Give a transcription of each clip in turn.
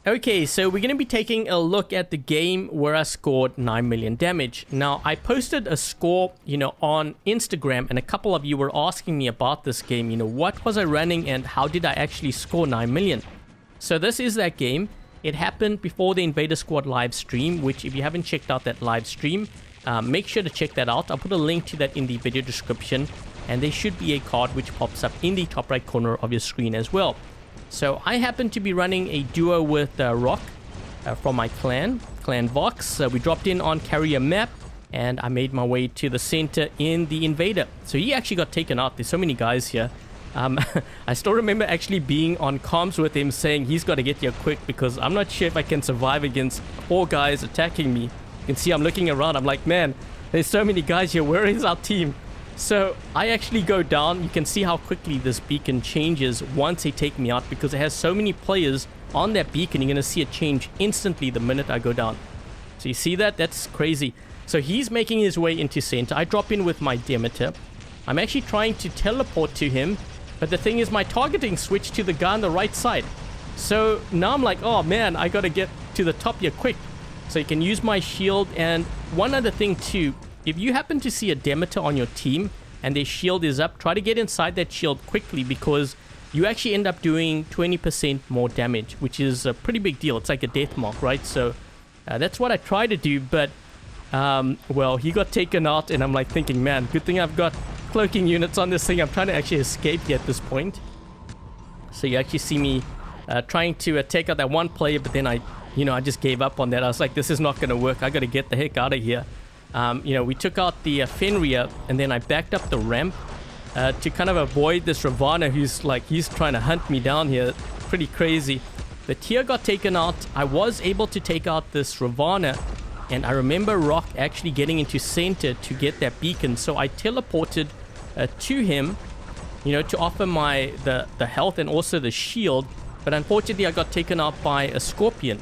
Okay, so we're going to be taking a look at the game where I scored 9 million damage. Now, I posted a score, on Instagram, and a couple of you were asking me about this game. What was I running and how did I actually score 9 million? So this is that game. It happened before the Invader Squad live stream, which if you haven't checked out that live stream, make sure to check that out. I'll put a link to that in the video description, and there should be a card which pops up in the top right corner of your screen as well. So I happen to be running a duo with Rock from my clan Vox. We dropped in on Carrier Map, and I made my way to the center in the Invader. So he actually got taken out. There's so many guys here. I still remember actually being on comms with him saying he's got to get here quick because I'm not sure if I can survive against 4 guys attacking me. You can see I'm looking around. I'm like, man, there's so many guys here. Where is our team? So I actually go down. You can see how quickly this beacon changes once they take me out because it has so many players on that beacon. You're going to see it change instantly the minute I go down. So you see that? That's crazy. So he's making his way into center. I drop in with my Demeter. I'm actually trying to teleport to him, but the thing is my targeting switched to the guy on the right side. So now I'm like, oh man, I got to get to the top here quick. So you can use my shield. And one other thing too, if you happen to see a Demeter on your team and their shield is up, try to get inside that shield quickly because you actually end up doing 20% more damage, which is a pretty big deal. It's like a death mark, right? So that's what I try to do, but well, he got taken out and I'm like thinking, man, good thing I've got cloaking units on this thing. I'm trying to actually escape here at this point. So you actually see me trying to take out that one player, but then I just gave up on that. I was like, this is not going to work. I got to get the heck out of here. We took out the Fenrir, and then I backed up the ramp to kind of avoid this Ravana he's trying to hunt me down here. Pretty crazy. The tier got taken out. I was able to take out this Ravana, and I remember Rock actually getting into center to get that beacon. So I teleported to him, to offer the health and also the shield. But unfortunately, I got taken out by a Scorpion.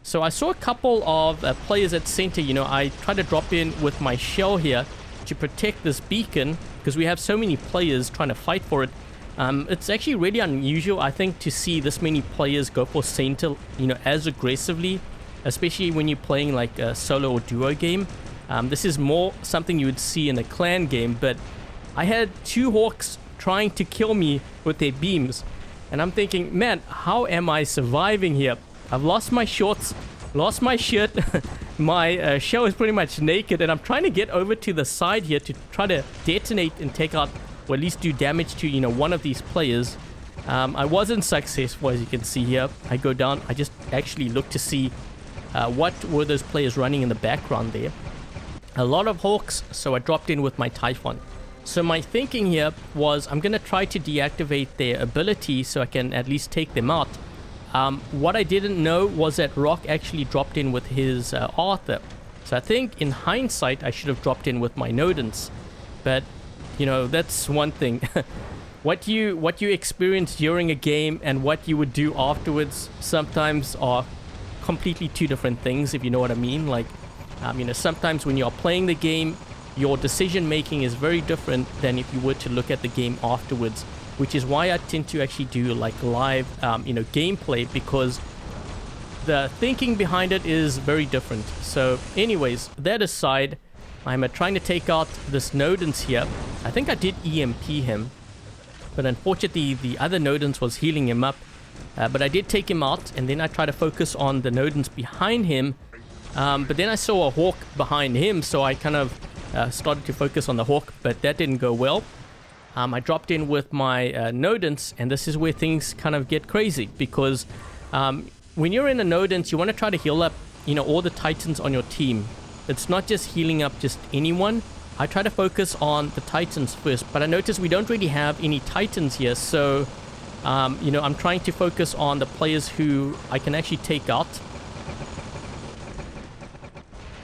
So I saw a couple of players at center. I tried to drop in with my shell here to protect this beacon because we have so many players trying to fight for it. It's actually really unusual, I think, to see this many players go for center, as aggressively, especially when you're playing like a solo or duo game. This is more something you would see in a clan game, but I had 2 Hawks trying to kill me with their beams. And I'm thinking, man, how am I surviving here? I've lost my shorts, lost my shirt, my shell is pretty much naked, and I'm trying to get over to the side here to try to detonate and take out, or at least do damage to, one of these players. I wasn't successful, as you can see here. I go down, I just actually look to see what were those players running in the background there. A lot of Hawks, so I dropped in with my Typhon. So my thinking here was I'm going to try to deactivate their ability so I can at least take them out. What I didn't know was that Rock actually dropped in with his Arthur. So I think in hindsight I should have dropped in with my Nodens. But, that's one thing. What you experience during a game and what you would do afterwards sometimes are completely 2 different things, if you know what I mean. Like, sometimes when you're playing the game, your decision making is very different than if you were to look at the game afterwards. Which is why I tend to actually do like live, gameplay, because the thinking behind it is very different. So anyways, that aside, I'm trying to take out this Nodens here. I think I did EMP him, but unfortunately the other Nodens was healing him up. But I did take him out, and then I try to focus on the Nodens behind him. But then I saw a Hawk behind him, so I kind of started to focus on the Hawk, but that didn't go well. I dropped in with my Nodens, and this is where things kind of get crazy because when you're in a Nodens, you want to try to heal up, all the Titans on your team. It's not just healing up just anyone. I try to focus on the Titans first, but I notice we don't really have any Titans here, so I'm trying to focus on the players who I can actually take out.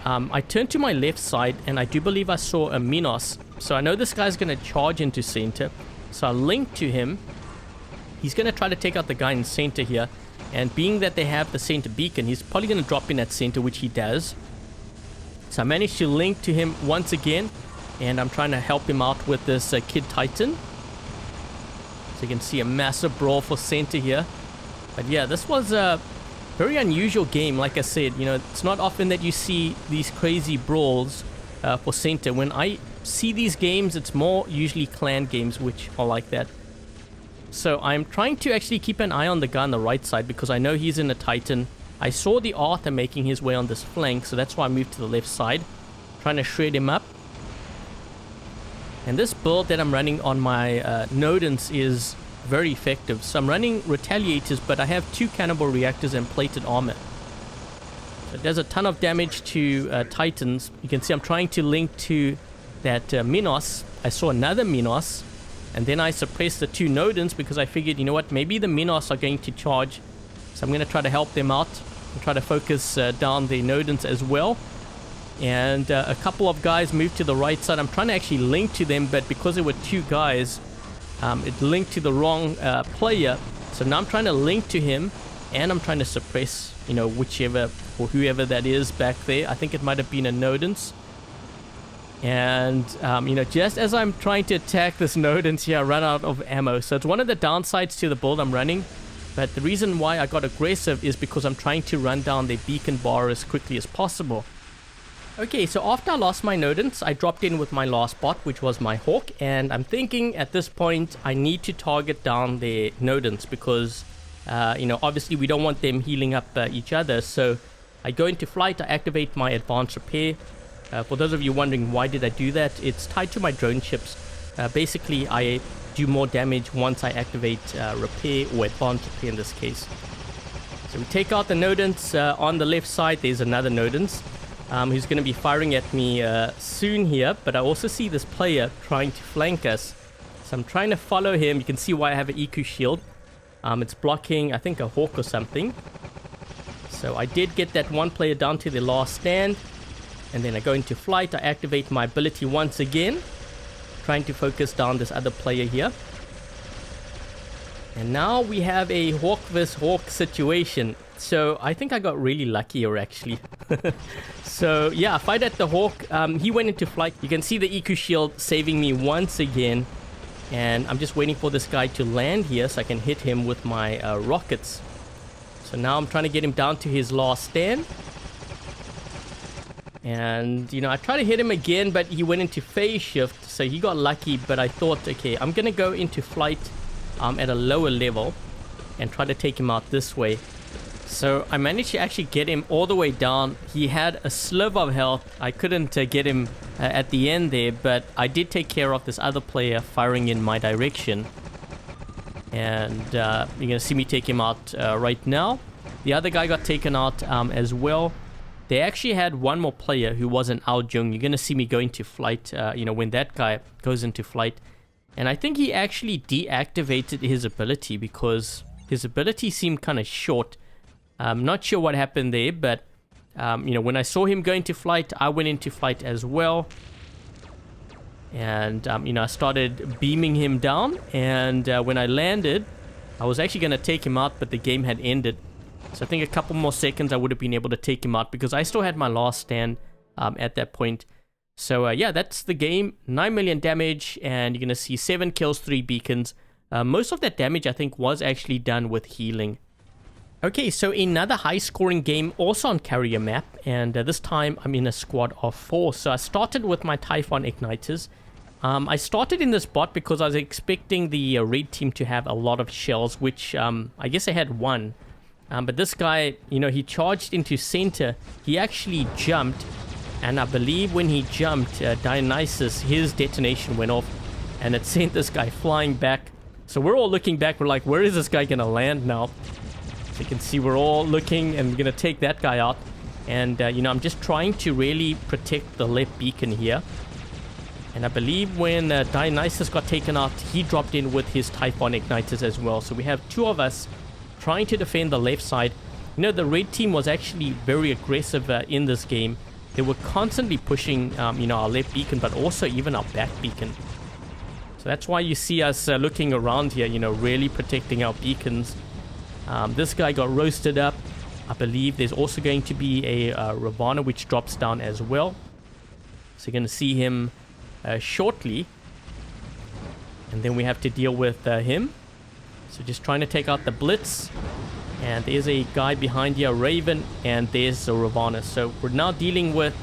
I turned to my left side, and I do believe I saw a Minos. So I know this guy's going to charge into center. So I linked to him. He's going to try to take out the guy in center here. And being that they have the center beacon, he's probably going to drop in at center, which he does. So I managed to link to him once again. And I'm trying to help him out with this Kid Titan. So you can see a massive brawl for center here. But yeah, this was Very unusual game, like I said. You know, it's not often that you see these crazy brawls for center. When I see these games, it's more usually clan games which are like that. So I'm trying to actually keep an eye on the guy on the right side because I know he's in a Titan. I saw the Arthur making his way on this flank, so that's why I moved to the left side, trying to shred him up. And this build that I'm running on my Nodens is very effective. So I'm running Retaliators, but I have 2 Cannibal Reactors and Plated Armor. So it does a ton of damage to Titans. You can see I'm trying to link to that Minos. I saw another Minos, and then I suppressed the 2 Nodens because I figured, you know what, maybe the Minos are going to charge. So I'm going to try to help them out and try to focus down the Nodens as well. And a couple of guys moved to the right side. I'm trying to actually link to them, but because there were 2 guys, it linked to the wrong player. So now I'm trying to link to him, and I'm trying to suppress, you know, whichever or whoever that is back there. I think it might have been a Nodens. And, you know, just as I'm trying to attack this Nodens here, I run out of ammo. So it's one of the downsides to the build I'm running. But the reason why I got aggressive is because I'm trying to run down their beacon bar as quickly as possible. Okay, so after I lost my Nodens, I dropped in with my last bot, which was my Hawk. And I'm thinking at this point, I need to target down their Nodens because, you know, obviously we don't want them healing up each other. So I go into flight, I activate my advanced repair. For those of you wondering why did I do that, it's tied to my drone ships. Basically, I do more damage once I activate repair or advanced repair in this case. So we take out the Nodens. On the left side, there's another Nodens. Who's going to be firing at me soon here, but I also see this player trying to flank us, so I'm trying to follow him. You can see why I have an EQ shield. It's blocking, I think, a Hawk or something. So I did get that one player down to the last stand, and then I go into flight. I activate my ability once again, trying to focus down this other player here. And now we have a Hawk vs Hawk situation. So I think I got really lucky here, actually. So yeah, I fight at the Hawk. He went into flight. You can see the EQ shield saving me once again. And I'm just waiting for this guy to land here so I can hit him with my rockets. So now I'm trying to get him down to his last stand. And, you know, I tried to hit him again, but he went into phase shift. So he got lucky, but I thought, okay, I'm going to go into flight at a lower level and try to take him out this way. So I managed to actually get him all the way down. He had a sliver of health. I couldn't get him at the end there, but I did take care of this other player firing in my direction. And you're going to see me take him out right now. The other guy got taken out as well. They actually had one more player who wasn't out Jung. You're going to see me go into flight, you know, when that guy goes into flight. And I think he actually deactivated his ability because his ability seemed kind of short. I'm not sure what happened there, but, you know, when I saw him go into flight, I went into flight as well. And, you know, I started beaming him down. And when I landed, I was actually going to take him out, but the game had ended. So I think a couple more seconds I would have been able to take him out because I still had my last stand at that point. So yeah, that's the game. 9 million damage, and you're going to see 7 kills, 3 beacons. Most of that damage, I think, was actually done with healing. Okay, so another high-scoring game, also on carrier map, and this time I'm in a squad of 4. So I started with my Typhon Igniters. I started in this bot because I was expecting the red team to have a lot of shells, which I guess I had 1. But this guy, you know, he charged into center. He actually jumped, and I believe when he jumped, Dionysus, his detonation went off, and it sent this guy flying back. So we're all looking back. We're like, where is this guy going to land now? So you can see we're all looking and going to take that guy out. And, you know, I'm just trying to really protect the left beacon here. And I believe when Dionysus got taken out, he dropped in with his Typhon Igniters as well. So we have 2 of us trying to defend the left side. You know, the red team was actually very aggressive in this game. They were constantly pushing, you know, our left beacon, but also even our back beacon. So that's why you see us looking around here, you know, really protecting our beacons. This guy got roasted up. I believe there's also going to be a Ravana which drops down as well. So you're going to see him shortly. And then we have to deal with him. So just trying to take out the Blitz. And there's a guy behind here, Raven, and there's a Ravana. So we're now dealing with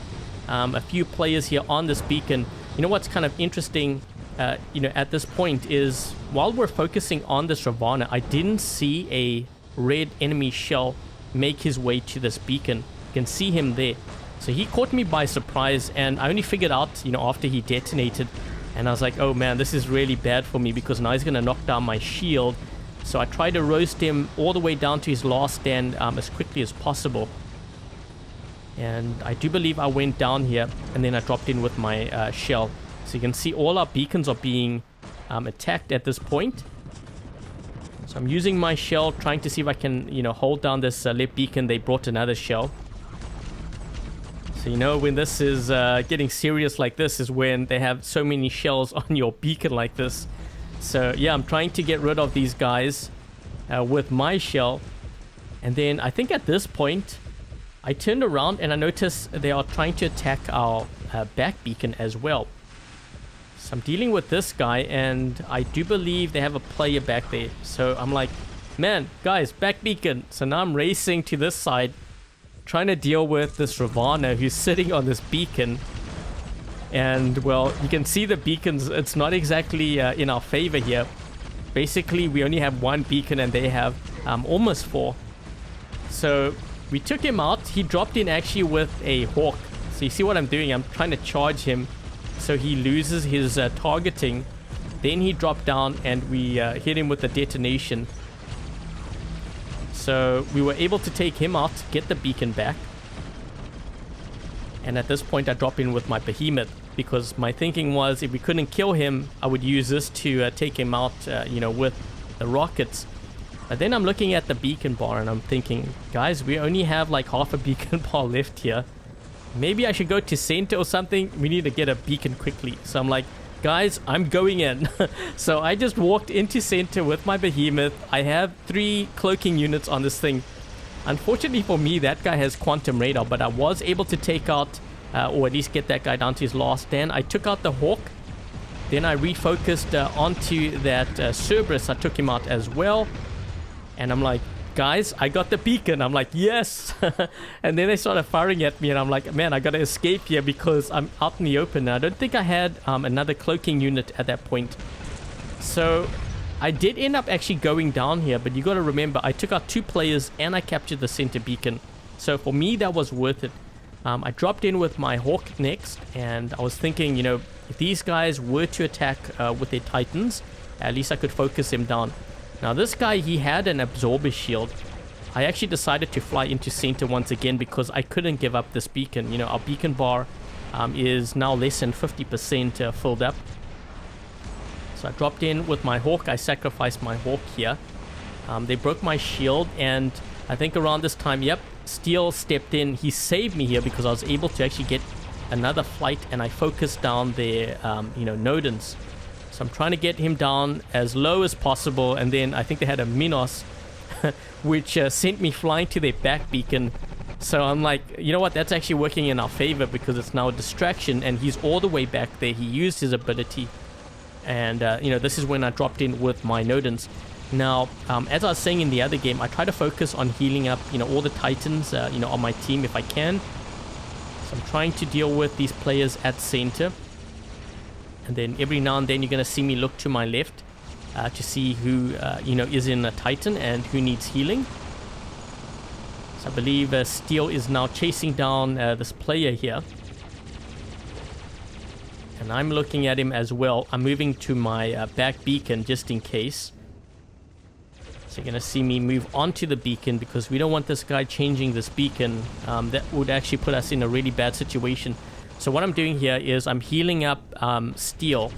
a few players here on this beacon. You know what's kind of interesting, at this point is while we're focusing on this Ravana, I didn't see a red enemy shell make his way to this beacon. You can see him there. So he caught me by surprise, and I only figured out, after he detonated. And I was like, oh man, this is really bad for me because now he's going to knock down my shield. So I tried to roast him all the way down to his last stand as quickly as possible. And I do believe I went down here and then I dropped in with my shell. So you can see all our beacons are being attacked at this point. So I'm using my shell, trying to see if I can, hold down this left beacon. They brought another shell. So, when this is getting serious like this is when they have so many shells on your beacon like this. So, yeah, I'm trying to get rid of these guys with my shell. And then I think at this point, I turned around and I noticed they are trying to attack our back beacon as well. So I'm dealing with this guy, and I do believe they have a player back there. So I'm like, man, guys, back beacon. So now I'm racing to this side, trying to deal with this Ravana who's sitting on this beacon. And, well, you can see the beacons, it's not exactly in our favor here. Basically, we only have one beacon and they have almost 4. So we took him out. He dropped in actually with a hawk. So you see what I'm doing? I'm trying to charge him so he loses his targeting. Then he dropped down and we hit him with the detonation. So we were able to take him out, get the beacon back. And at this point, I drop in with my behemoth. Because my thinking was if we couldn't kill him, I would use this to take him out, with the rockets. But then I'm looking at the beacon bar and I'm thinking, guys, we only have like half a beacon bar left here. Maybe I should go to center or something. We need to get a beacon quickly. So I'm like, guys, I'm going in. So I just walked into center with my behemoth. I have 3 cloaking units on this thing. Unfortunately for me, that guy has quantum radar, but I was able to take out or at least get that guy down to his last stand. I took out the hawk. Then I refocused onto that Cerberus. I took him out as well. And I'm like, guys, I got the beacon. I'm like, yes. And then they started firing at me. And I'm like, man, I got to escape here because I'm out in the open. Now, I don't think I had another cloaking unit at that point. So I did end up actually going down here. But you got to remember, I took out 2 players and I captured the center beacon. So for me, that was worth it. I dropped in with my hawk next, and I was thinking, if these guys were to attack with their titans, at least I could focus him down. Now this guy, he had an absorber shield. I actually decided to fly into center once again because I couldn't give up this beacon. Our beacon bar is now less than 50% filled up. So I dropped in with my hawk. I sacrificed my hawk here. They broke my shield, and I think around this time, yep, Steel stepped in. He saved me here because I was able to actually get another flight, and I focused down their, Nodens. So I'm trying to get him down as low as possible, and then I think they had a Minos, which sent me flying to their back beacon. So I'm like, you know what? That's actually working in our favor because it's now a distraction, and he's all the way back there. He used his ability, and this is when I dropped in with my Nodens. Now, as I was saying in the other game, I try to focus on healing up, all the titans, on my team if I can. So I'm trying to deal with these players at center. And then every now and then you're going to see me look to my left to see who, is in a titan and who needs healing. So I believe Steel is now chasing down this player here. And I'm looking at him as well. I'm moving to my back beacon just in case. So you're going to see me move onto the beacon because we don't want this guy changing this beacon. That would actually put us in a really bad situation. So what I'm doing here is I'm healing up Steel.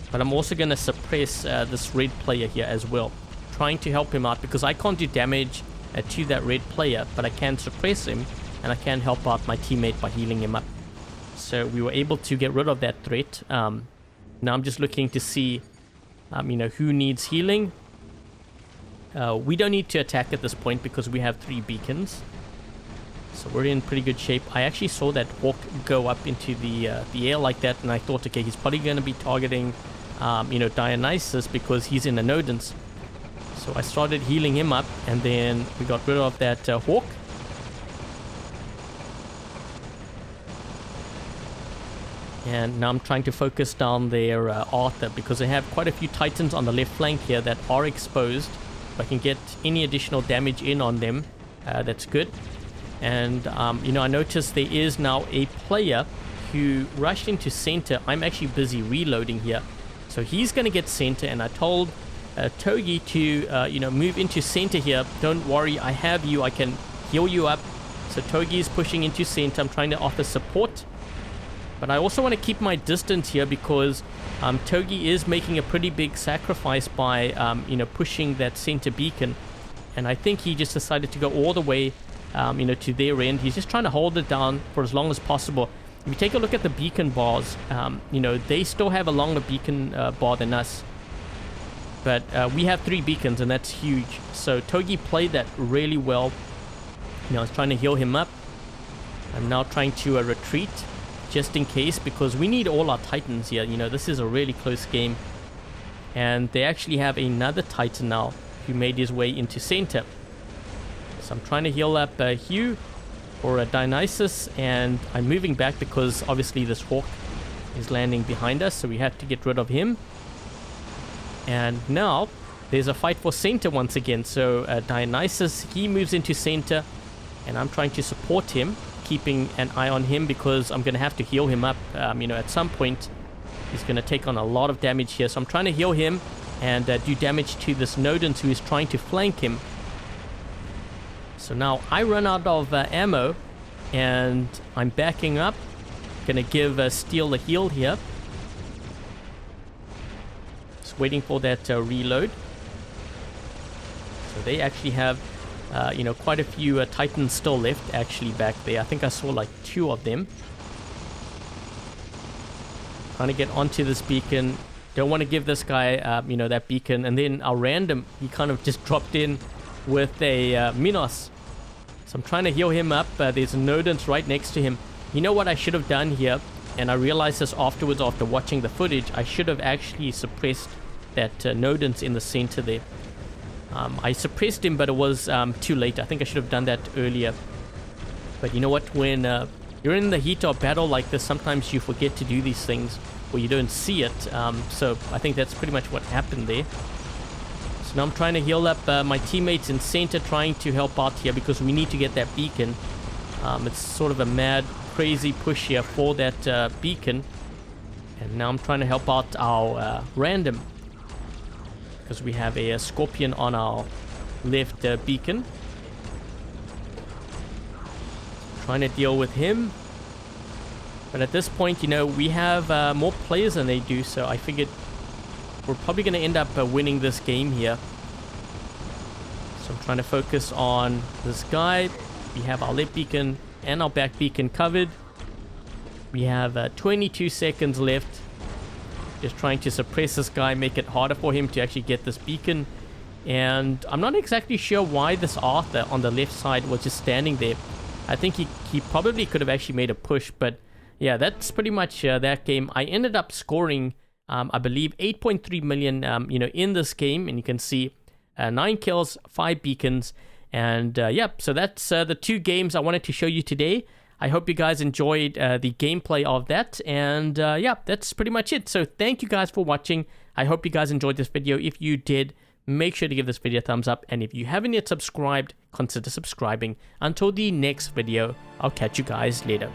But I'm also going to suppress this red player here as well. Trying to help him out because I can't do damage to that red player. But I can suppress him and I can help out my teammate by healing him up. So we were able to get rid of that threat. Now I'm just looking to see, who needs healing. We don't need to attack at this point because we have 3 beacons. So we're in pretty good shape. I actually saw that hawk go up into the air like that, and I thought, okay, he's probably going to be targeting, Dionysus because he's in the Nodens. So I started healing him up, and then we got rid of that hawk. And now I'm trying to focus down their Arthur, because I have quite a few Titans on the left flank here that are exposed. If I can get any additional damage in on them, that's good. And, you know, I noticed there is now a player who rushed into center. I'm actually busy reloading here. So he's going to get center, and I told Togi to, you know, move into center here. Don't worry, I have you. I can heal you up. So Togi is pushing into center. I'm trying to offer support. But I also want to keep my distance here because Togi is making a pretty big sacrifice by, you know, pushing that center beacon. And I think he just decided to go all the way, you know, to their end. He's just trying to hold it down for as long as possible. If you take a look at the beacon bars, you know, they still have a longer beacon bar than us. But we have 3 beacons, and that's huge. So Togi played that really well. You know, I was trying to heal him up. I'm now trying to retreat, just in case, because we need all our Titans here. You know, this is a really close game. And they actually have another Titan now who made his way into center. So I'm trying to heal up Hugh or Dionysus, and I'm moving back because obviously this hawk is landing behind us, so we have to get rid of him. And now there's a fight for center once again. So Dionysus, he moves into center, and I'm trying to support him, keeping an eye on him because I'm going to have to heal him up. You know, at some point he's going to take on a lot of damage here, so I'm trying to heal him and do damage to this Nodens who is trying to flank him. So now I run out of ammo, and I'm backing up. Gonna give Steel a heal here. Just waiting for that reload. So they actually have, you know, quite a few Titans still left actually back there. I think I saw like 2 of them. Trying to get onto this beacon. Don't want to give this guy, you know, that beacon. And then our random, he kind of just dropped in with a Minos. So I'm trying to heal him up. There's a Nodens right next to him. You know what I should have done here? And I realized this afterwards after watching the footage. I should have actually suppressed that Nodens in the center there. I suppressed him, but it was too late. I think I should have done that earlier. But you know what? When you're in the heat of battle like this, sometimes you forget to do these things, or you don't see it. So I think that's pretty much what happened there. So now I'm trying to heal up my teammates in center, trying to help out here because we need to get that beacon. It's sort of a mad, crazy push here for that beacon. And now I'm trying to help out our random, because we have a Scorpion on our left beacon. Trying to deal with him. But at this point, you know, we have more players than they do, so I figured we're probably going to end up winning this game here. So I'm trying to focus on this guy. We have our left beacon and our back beacon covered. We have 22 seconds left. Just trying to suppress this guy, make it harder for him to actually get this beacon. And I'm not exactly sure why this Arthur on the left side was just standing there. I think he probably could have actually made a push, but yeah, that's pretty much that game. I ended up scoring, I believe, 8.3 million, you know, in this game. And you can see 9 kills, 5 beacons. And yeah, so that's the 2 games I wanted to show you today. I hope you guys enjoyed the gameplay of that. And yeah, that's pretty much it. So thank you guys for watching. I hope you guys enjoyed this video. If you did, make sure to give this video a thumbs up. And if you haven't yet subscribed, consider subscribing. Until the next video, I'll catch you guys later.